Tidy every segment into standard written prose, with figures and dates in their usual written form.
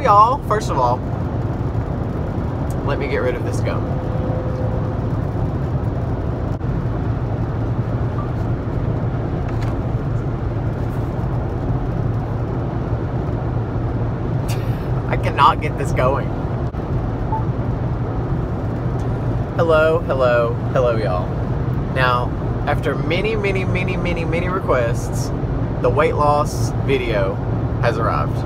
y'all. First of all, let me get rid of this gum. I cannot get this going. Hello, hello, hello, y'all. Now, after many requests, the weight loss video has arrived.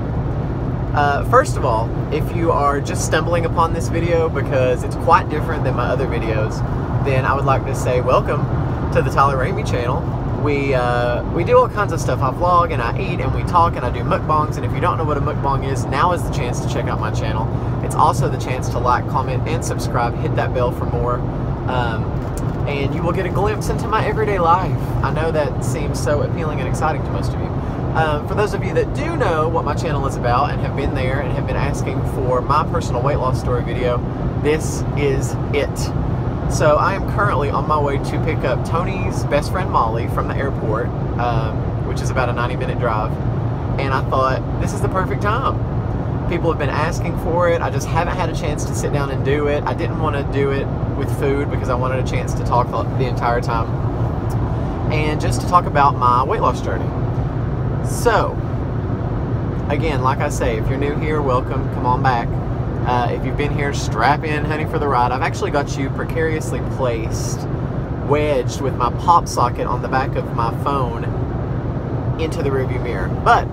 First of all, if you are just stumbling upon this video because it's quite different than my other videos, then I would like to say welcome to the Tyler Ramey channel. We do all kinds of stuff. I vlog and I eat and we talk and I do mukbangs, and if you don't know what a mukbang is, now is the chance to check out my channel. It's also the chance to like, comment, and subscribe. Hit that bell for more. And you will get a glimpse into my everyday life. I know that seems so appealing and exciting to most of you. For those of you that do know what my channel is about and have been there and have been asking for my personal weight loss story video, this is it. So I am currently on my way to pick up Tony's best friend Molly from the airport, which is about a 90-minute drive, and I thought this is the perfect time. People have been asking for it. I just haven't had a chance to sit down and do it. I didn't want to do it with food because I wanted a chance to talk the entire time and just to talk about my weight loss journey. So, again, like I say, if you're new here, welcome, come on back. If you've been here, strap in, honey, for the ride. I've actually got you precariously placed, wedged with my pop socket on the back of my phone into the rearview mirror. But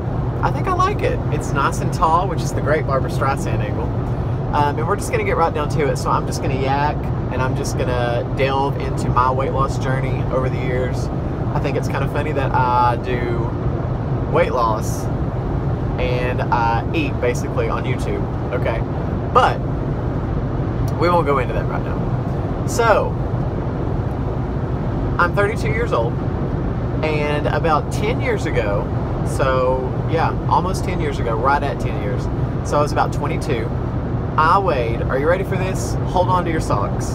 I think I like it. It's nice and tall, which is the great Barbra Streisand angle. And we're just going to get right down to it. So I'm just going to yak, and I'm just going to delve into my weight loss journey over the years. I think it's kind of funny that I do weight loss and I eat basically on YouTube, okay? But we won't go into that right now. So, I'm 32 years old, and about 10 years ago, so yeah, almost 10 years ago, right at 10 years, so I was about 22, I weighed, are you ready for this? Hold on to your socks.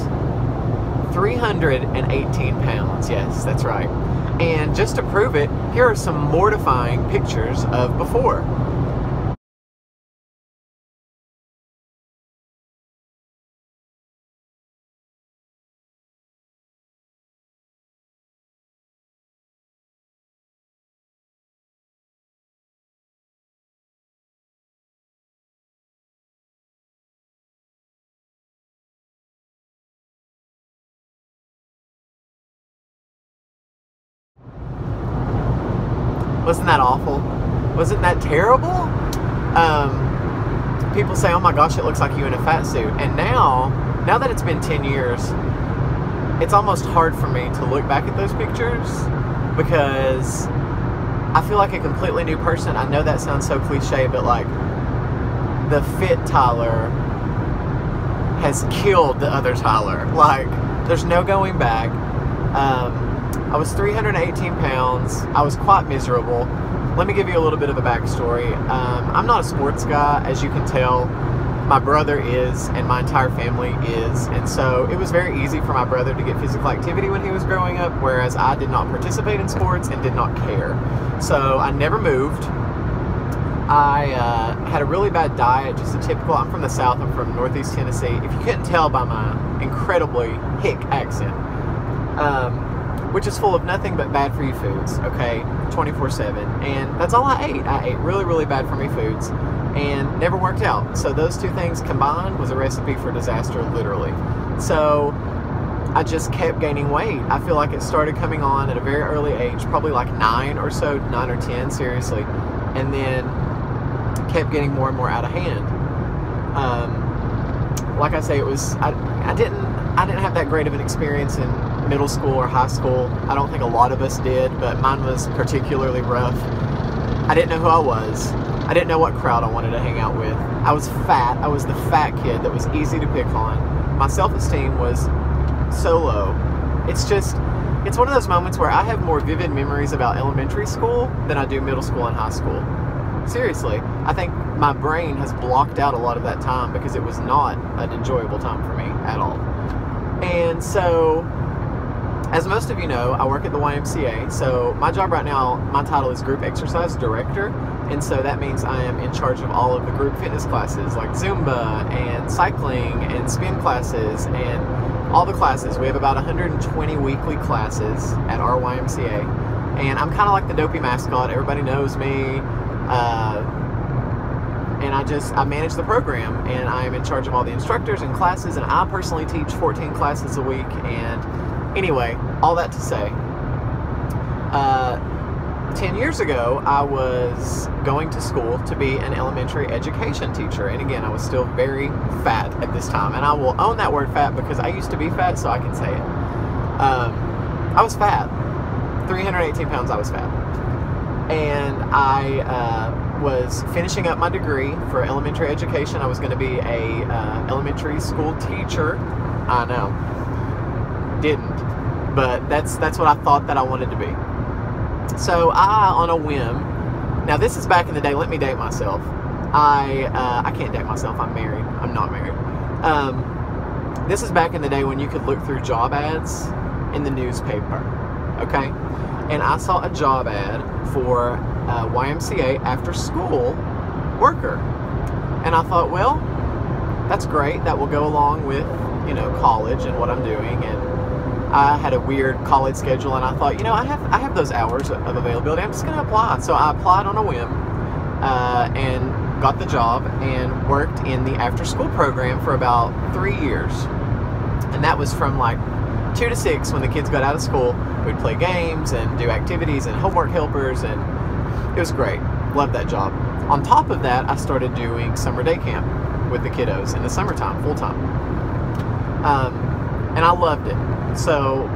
318 pounds, yes, that's right. And just to prove it, here are some mortifying pictures of before. Wasn't that awful? Wasn't that terrible? People say, oh my gosh, it looks like you in a fat suit. And now that it's been 10 years, it's almost hard for me to look back at those pictures because I feel like a completely new person. I know that sounds so cliche, but like the fit Tyler has killed the other Tyler. Like, there's no going back. I was 318 pounds. I was quite miserable. Let me give you a little bit of a backstory. I'm not a sports guy, as you can tell. My brother is, and my entire family is, and so it was very easy for my brother to get physical activity when he was growing up, whereas I did not participate in sports and did not care. So I never moved. I had a really bad diet, just a typical, I'm from the South, I'm from Northeast Tennessee. If you couldn't tell by my incredibly hick accent, which is full of nothing but bad for you foods, okay, 24/7. And that's all I ate. I ate really bad for me foods and never worked out. So those two things combined was a recipe for disaster, literally. So I just kept gaining weight. I feel like it started coming on at a very early age, probably like 9 or 10, seriously. And then kept getting more and more out of hand. Like I say, it was, I didn't have that great of an experience in middle school or high school. I don't think a lot of us did, but mine was particularly rough. I didn't know who I was. I didn't know what crowd I wanted to hang out with. I was fat. I was the fat kid that was easy to pick on. My self-esteem was so low. It's one of those moments where I have more vivid memories about elementary school than I do middle school and high school. Seriously, I think my brain has blocked out a lot of that time because it was not an enjoyable time for me at all. And so as most of you know, I work at the YMCA, so my job right now, my title is Group Exercise Director, and so that means I am in charge of all of the group fitness classes like Zumba and cycling and spin classes and all the classes. We have about 120 weekly classes at our YMCA, and I'm kind of like the dopey mascot. Everybody knows me, and I manage the program, and I am in charge of all the instructors and classes, and I personally teach 14 classes a week. And anyway, all that to say, 10 years ago, I was going to school to be an elementary education teacher. And again, I was still very fat at this time. And I will own that word fat because I used to be fat, so I can say it. I was fat. 318 pounds, I was fat. And I was finishing up my degree for elementary education. I was going to be a elementary school teacher. I know. Didn't. But that's what I thought that I wanted to be. So I, on a whim, now this is back in the day, let me date myself. I can't date myself, I'm married. I'm not married. This is back in the day when you could look through job ads in the newspaper, okay? And I saw a job ad for YMCA after school worker. And I thought, well, that's great. That will go along with, you know, college and what I'm doing. And I had a weird college schedule, and I thought, you know, I have those hours of availability. I'm just going to apply. So I applied on a whim and got the job and worked in the after-school program for about 3 years. And that was from like 2 to 6 when the kids got out of school. We'd play games and do activities and homework helpers, and it was great. Loved that job. On top of that, I started doing summer day camp with the kiddos in the summertime, full-time. And I loved it. So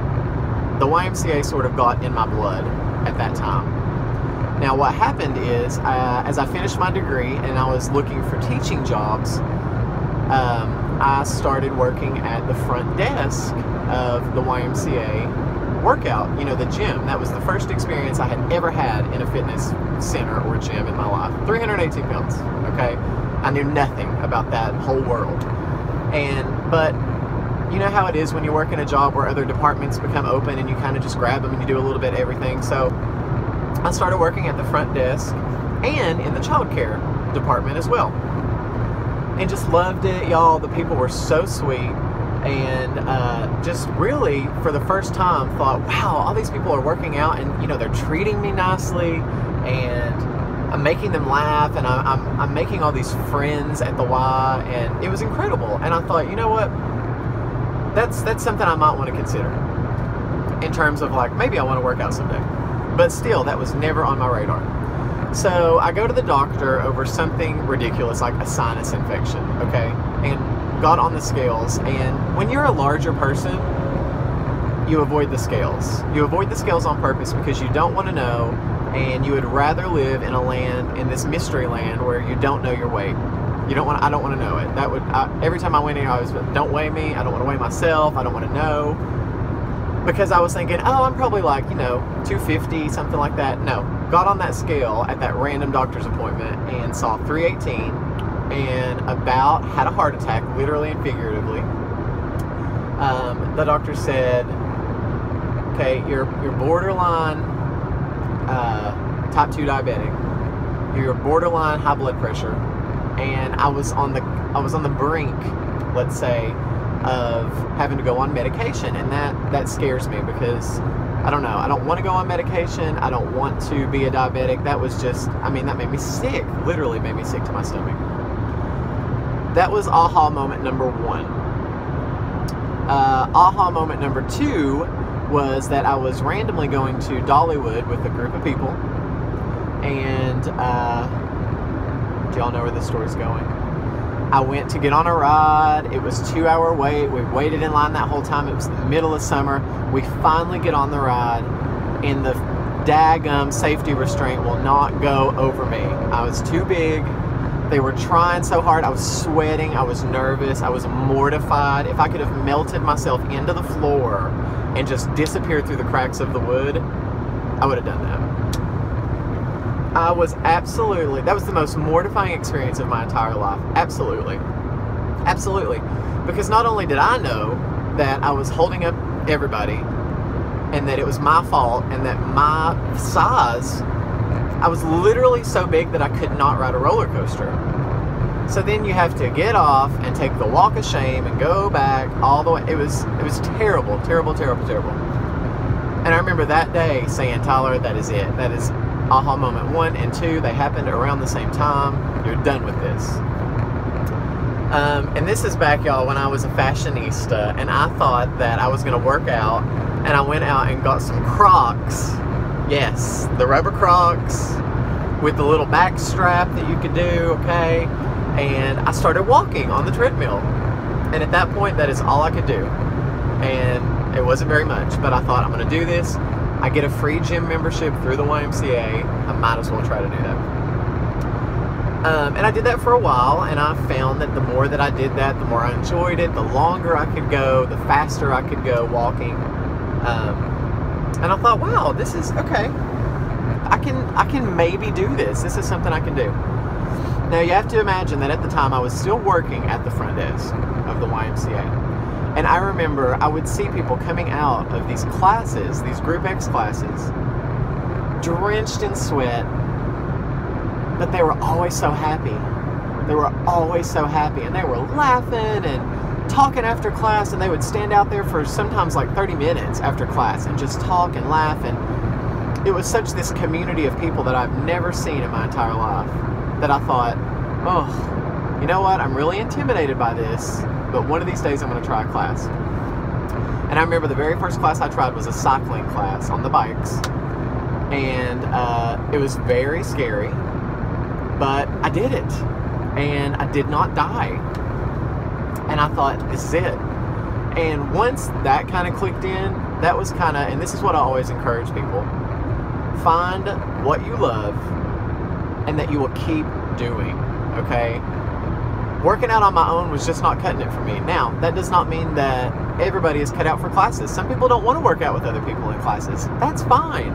the YMCA sort of got in my blood at that time. Now what happened is, as I finished my degree and I was looking for teaching jobs, I started working at the front desk of the YMCA workout, you know, the gym. That was the first experience I had ever had in a fitness center or gym in my life. 318 pounds, okay? I knew nothing about that whole world. But you know how it is when you work in a job where other departments become open and you kind of just grab them and you do a little bit of everything. So I started working at the front desk and in the child care department as well. And just loved it, y'all. The people were so sweet. And just really, for the first time, thought, wow, all these people are working out and, you know, they're treating me nicely and I'm making them laugh, and I'm making all these friends at the Y, and it was incredible. And I thought, you know what? That's something I might want to consider in terms of like, maybe I want to work out someday. But still, that was never on my radar. So I go to the doctor over something ridiculous like a sinus infection, okay? And got on the scales. And when you're a larger person, you avoid the scales. You avoid the scales on purpose because you don't want to know, and you would rather live in a land, in this mystery land where you don't know your weight. I don't want to know it. Every time I went in, I was, don't weigh me. I don't want to weigh myself. I don't want to know. Because I was thinking, oh, I'm probably like, you know, 250, something like that. No. Got on that scale at that random doctor's appointment and saw 318 and about had a heart attack, literally and figuratively. The doctor said, okay, you're borderline type 2 diabetic. You're borderline high blood pressure. And I was on the brink, let's say, of having to go on medication, and that scares me because I don't know. I don't want to go on medication. I don't want to be a diabetic. That was just, I mean, that made me sick. Literally made me sick to my stomach. That was aha moment number 1. Aha moment number 2 was that I was randomly going to Dollywood with a group of people, and do y'all know where this story's going? I went to get on a ride. It was a 2-hour wait. We waited in line that whole time. It was the middle of summer. We finally get on the ride, and the daggum safety restraint will not go over me. I was too big. They were trying so hard. I was sweating. I was nervous. I was mortified. If I could have melted myself into the floor and just disappeared through the cracks of the wood, I would have done that. That was the most mortifying experience of my entire life. Absolutely. Absolutely. Because not only did I know that I was holding up everybody, and that it was my fault, and that my size, I was literally so big that I could not ride a roller coaster. So then you have to get off and take the walk of shame and go back all the way. It was terrible, terrible, terrible, terrible. And I remember that day saying, Tyler, that is it. That is aha moment 1 and 2. They happened around the same time. You're done with this. And this is back, y'all, when I was a fashionista, and I thought that I was going to work out, and I went out and got some Crocs. Yes, the rubber Crocs with the little back strap that you could do, okay? And I started walking on the treadmill. And at that point, that is all I could do. And it wasn't very much, but I thought, I'm going to do this. I get a free gym membership through the YMCA. I might as well try to do that. And I did that for a while, and I found that the more that I did that, the more I enjoyed it, the longer I could go, the faster I could go walking. And I thought, wow, this is okay. I can maybe do this. This is something I can do. Now you have to imagine that at the time I was still working at the front desk of the YMCA. And I remember I would see people coming out of these classes, these Group X classes, drenched in sweat, but they were always so happy. They were always so happy, and they were laughing and talking after class, and they would stand out there for sometimes like 30 minutes after class and just talk and laugh. And it was such this community of people that I've never seen in my entire life, that I thought, oh, you know what, I'm really intimidated by this, but one of these days I'm going to try a class. And I remember the very first class I tried was a cycling class on the bikes, and it was very scary, but I did it, and I did not die. And I thought, this is it. And once that kind of clicked in, that was kind of, and this is what I always encourage people, find what you love and that you will keep doing, okay? Working out on my own was just not cutting it for me. Now, that does not mean that everybody is cut out for classes. Some people don't want to work out with other people in classes. That's fine.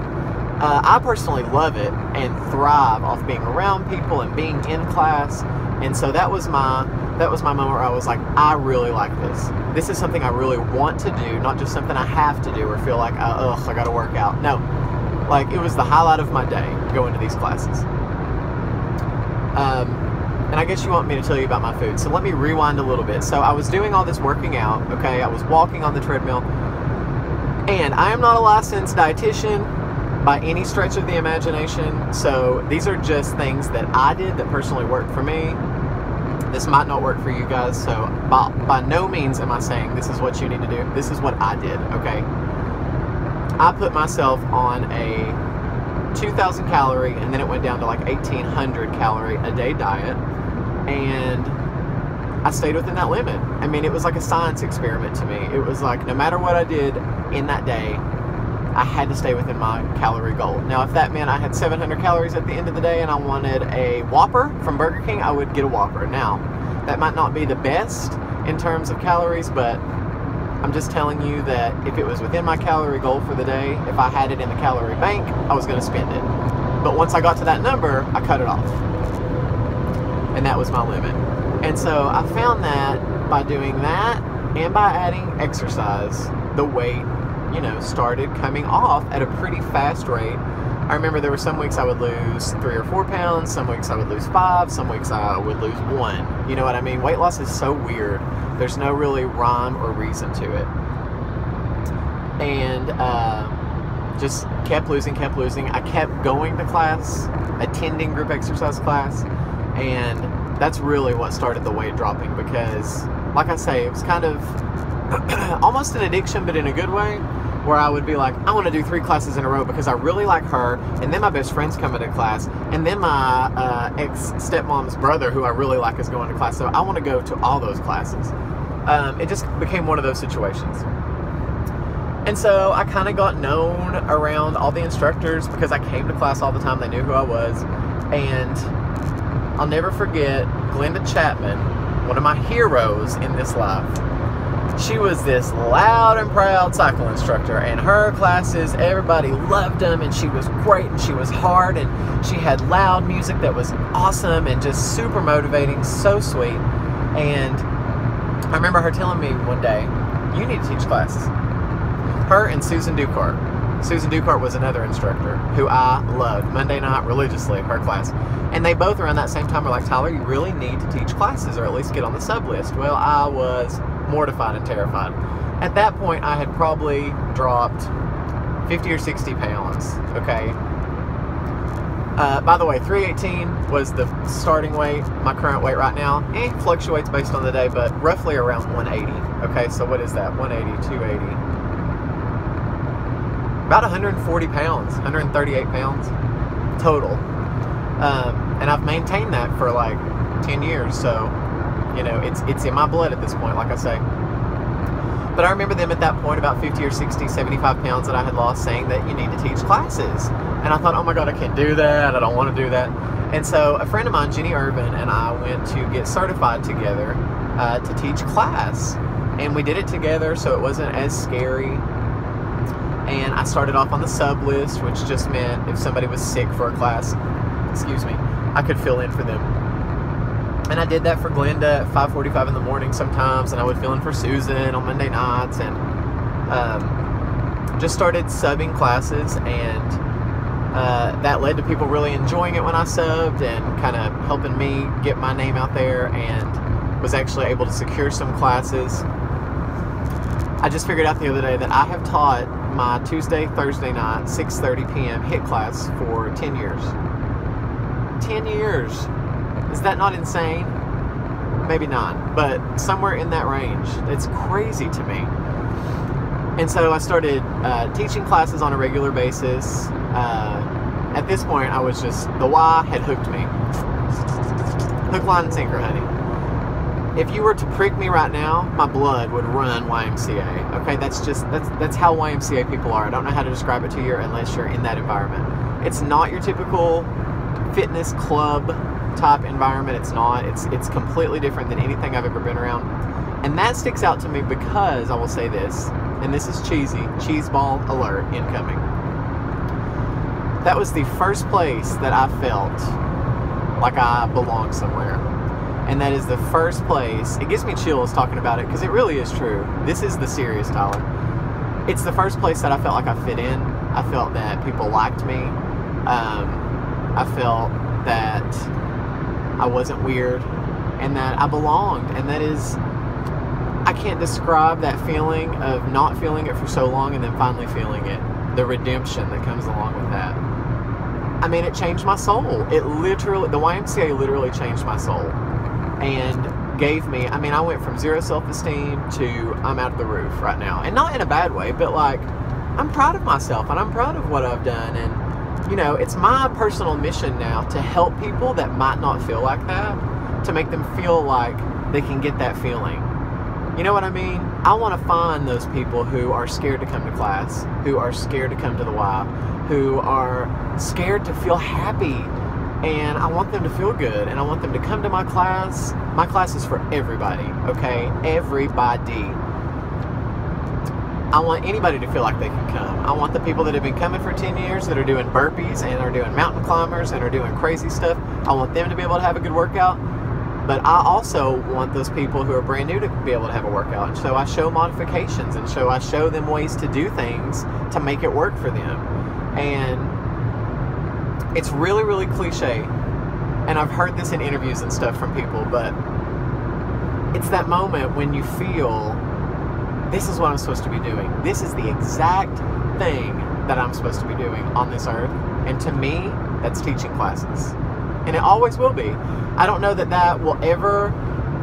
I personally love it and thrive off being around people and being in class. And so that was my moment where I was like, I really like this. This is something I really want to do, not just something I have to do or feel like, ugh, I gotta work out. No, like it was the highlight of my day, going to these classes. And I guess you want me to tell you about my food, so let me rewind a little bit. So I was doing all this working out, okay? I was walking on the treadmill, and I am not a licensed dietitian by any stretch of the imagination, so these are just things that I did that personally worked for me. This might not work for you guys, so by no means am I saying this is what you need to do. This is what I did, okay? I put myself on a 2,000 calorie, and then it went down to like 1,800 calorie a day diet, and I stayed within that limit. I mean, it was like a science experiment to me. It was like, no matter what I did in that day, I had to stay within my calorie goal. Now, if that meant I had 700 calories at the end of the day and I wanted a Whopper from Burger King, I would get a Whopper. Now, that might not be the best in terms of calories, but I'm just telling you that if it was within my calorie goal for the day, if I had it in the calorie bank, I was going to spend it. But once I got to that number, I cut it off. And that was my limit. And so I found that by doing that and by adding exercise, the weight, you know, started coming off at a pretty fast rate. I remember there were some weeks I would lose 3 or 4 pounds, some weeks I would lose 5, some weeks I would lose 1. You know what I mean? Weight loss is so weird. There's no really rhyme or reason to it. And just kept losing. I kept going to class, attending group exercise class, and that's really what started the weight dropping, because, like I say, it was kind of almost an addiction, but in a good way, where I would be like, I want to do 3 classes in a row because I really like her, and then my best friend's coming to class, and then my ex-stepmom's brother, who I really like, is going to class, so I want to go to all those classes. It just became one of those situations. And so I kind of got known around all the instructors because I came to class all the time. They knew who I was. And I'll never forget Glenda Chapman, one of my heroes in this life. She was this loud and proud cycle instructor, and her classes, everybody loved them, and she was great, and she was hard, and she had loud music that was awesome and just super motivating, so sweet. And I remember her telling me one day, you need to teach classes. Her and Susan Ducart. Susan Ducart was another instructor who I loved. Monday night, religiously, her class. And they both around that same time were like, Tyler, you really need to teach classes or at least get on the sub list. Well, I was mortified and terrified. At that point, I had probably dropped 50 or 60 pounds, okay? By the way, 318 was the starting weight. My current weight right now, fluctuates based on the day, but roughly around 180. Okay, so what is that? 180, 280. About 140 pounds, 138 pounds total. And I've maintained that for like 10 years, so, you know, it's in my blood at this point, like I say. But I remember them at that point, about 50 or 60, 75 pounds that I had lost, saying that you need to teach classes. And I thought, oh my God, I can't do that. I don't want to do that. And so a friend of mine, Jenny Irvin, and I went to get certified together to teach class. And we did it together, so it wasn't as scary. And I started off on the sub list, which just meant if somebody was sick for a class, excuse me, I could fill in for them. And I did that for Glenda at 5:45 in the morning sometimes, and I would fill in for Susan on Monday nights, and just started subbing classes, and that led to people really enjoying it when I subbed and kind of helping me get my name out there, and was actually able to secure some classes. I just figured out the other day that I have taught my Tuesday, Thursday night, 6:30 p.m. HIIT class for 10 years. 10 years. Is that not insane? Maybe not, but somewhere in that range. It's crazy to me. And so I started teaching classes on a regular basis. At this point, I was just, the why had hooked me. Hook, line, and sinker, honey. If you were to prick me right now, my blood would run YMCA. Okay, that's how YMCA people are. I don't know how to describe it to you unless you're in that environment. It's not your typical fitness club type environment. It's not. It's completely different than anything I've ever been around. And that sticks out to me because I will say this, and this is cheesy, cheese ball alert incoming. That was the first place that I felt like I belonged somewhere. And that is the first place, it gives me chills talking about it because it really is true. This is the serious Tyler. It's the first place that I felt like I fit in. I felt that people liked me. I felt that I wasn't weird and that I belonged. And that is, I can't describe that feeling of not feeling it for so long and then finally feeling it. The redemption that comes along with that. I mean, it changed my soul. It literally, the YMCA literally changed my soul. And gave me, I mean, I went from zero self-esteem to I'm out of the roof right now. And not in a bad way, but like, I'm proud of myself and I'm proud of what I've done. And, you know, it's my personal mission now to help people that might not feel like that, to make them feel like they can get that feeling. You know what I mean? I want to find those people who are scared to come to class, who are scared to come to the Y, who are scared to feel happy. And I want them to feel good, and I want them to come to my class. My class is for everybody, okay? Everybody. I want anybody to feel like they can come. I want the people that have been coming for 10 years that are doing burpees and are doing mountain climbers and are doing crazy stuff. I want them to be able to have a good workout. But I also want those people who are brand new to be able to have a workout. And so I show modifications, and so I show them ways to do things to make it work for them. And it's really, really cliche, and I've heard this in interviews and stuff from people, but it's that moment when you feel, this is what I'm supposed to be doing. This is the exact thing that I'm supposed to be doing on this earth. And to me, that's teaching classes. And it always will be. I don't know that that will ever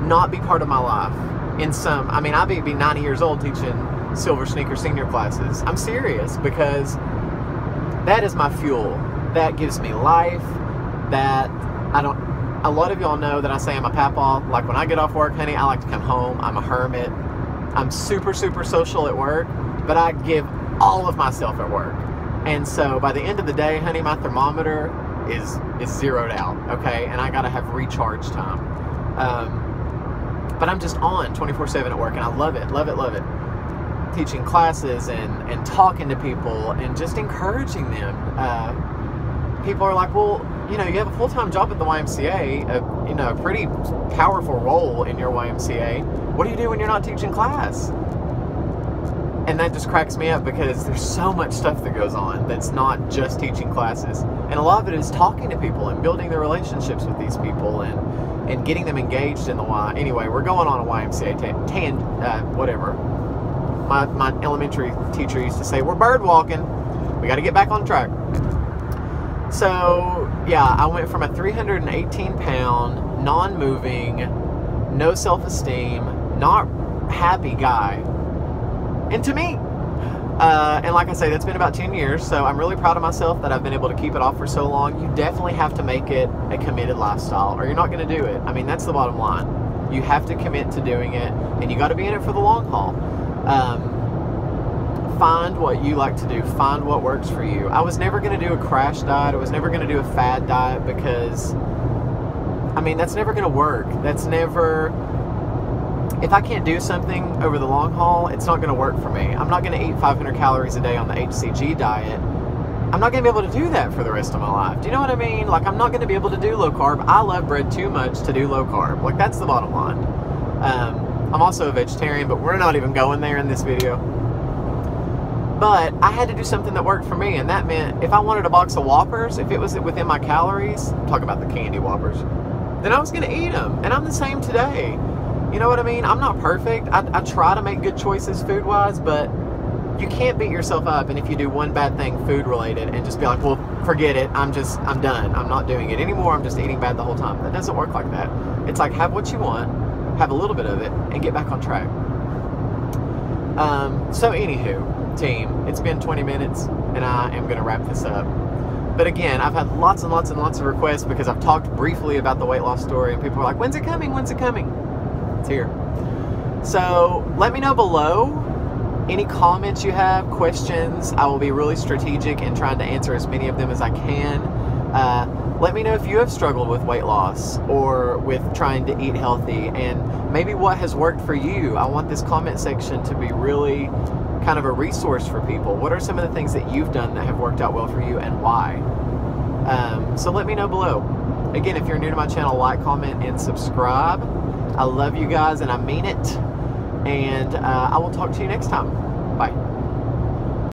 not be part of my life. In some, I mean, I'll be 90 years old teaching Silver Sneaker senior classes. I'm serious, because that is my fuel. That gives me life. That a lot of y'all know that I say I'm a papaw. Like when I get off work, honey, I like to come home. I'm a hermit. I'm super, super social at work, but I give all of myself at work. And so by the end of the day, honey, my thermometer is zeroed out, okay? And I gotta have recharge time. But I'm just on 24/7 at work, and I love it, love it, love it. Teaching classes and talking to people and just encouraging them. People are like, well, you know, you have a full-time job at the YMCA, you know, a pretty powerful role in your YMCA. What do you do when you're not teaching class? And that just cracks me up because there's so much stuff that goes on that's not just teaching classes. And a lot of it is talking to people and building their relationships with these people and getting them engaged in the Y. Anyway, we're going on a YMCA whatever. My elementary teacher used to say, we're bird walking. We got to get back on track. So, yeah, I went from a 318-pound, non-moving, no self-esteem, not happy guy into me. And like I say, that's been about 10 years, so I'm really proud of myself that I've been able to keep it off for so long. You definitely have to make it a committed lifestyle, or you're not going to do it. I mean, that's the bottom line. You have to commit to doing it, and you got to be in it for the long haul. Find what you like to do. Find what works for you. I was never going to do a crash diet. I was never going to do a fad diet because, I mean, that's never going to work. That's never... If I can't do something over the long haul, it's not going to work for me. I'm not going to eat 500 calories a day on the HCG diet. I'm not going to be able to do that for the rest of my life. Do you know what I mean? Like, I'm not going to be able to do low carb. I love bread too much to do low carb. Like, that's the bottom line. I'm also a vegetarian, but we're not even going there in this video. But I had to do something that worked for me, and that meant if I wanted a box of Whoppers, if it was within my calories, I'm talking about the candy Whoppers, then I was going to eat them. And I'm the same today. You know what I mean? I'm not perfect. I try to make good choices food-wise, but you can't beat yourself up. And if you do one bad thing food-related and just be like, well, forget it. I'm done. I'm not doing it anymore. I'm just eating bad the whole time. That doesn't work like that. It's like, have what you want, have a little bit of it, and get back on track. So anywho, team, it's been 20 minutes, and I am going to wrap this up. But again, I've had lots and lots and lots of requests because I've talked briefly about the weight loss story, and people are like, when's it coming? When's it coming? It's here. So let me know below any comments you have, questions. I will be really strategic in trying to answer as many of them as I can. Let me know if you have struggled with weight loss or with trying to eat healthy, and maybe what has worked for you. I want this comment section to be really kind of a resource for people. What are some of the things that you've done that have worked out well for you, and why? So let me know below. Again, if you're new to my channel, like, comment, and subscribe. I love you guys, and I mean it. And I will talk to you next time. Bye.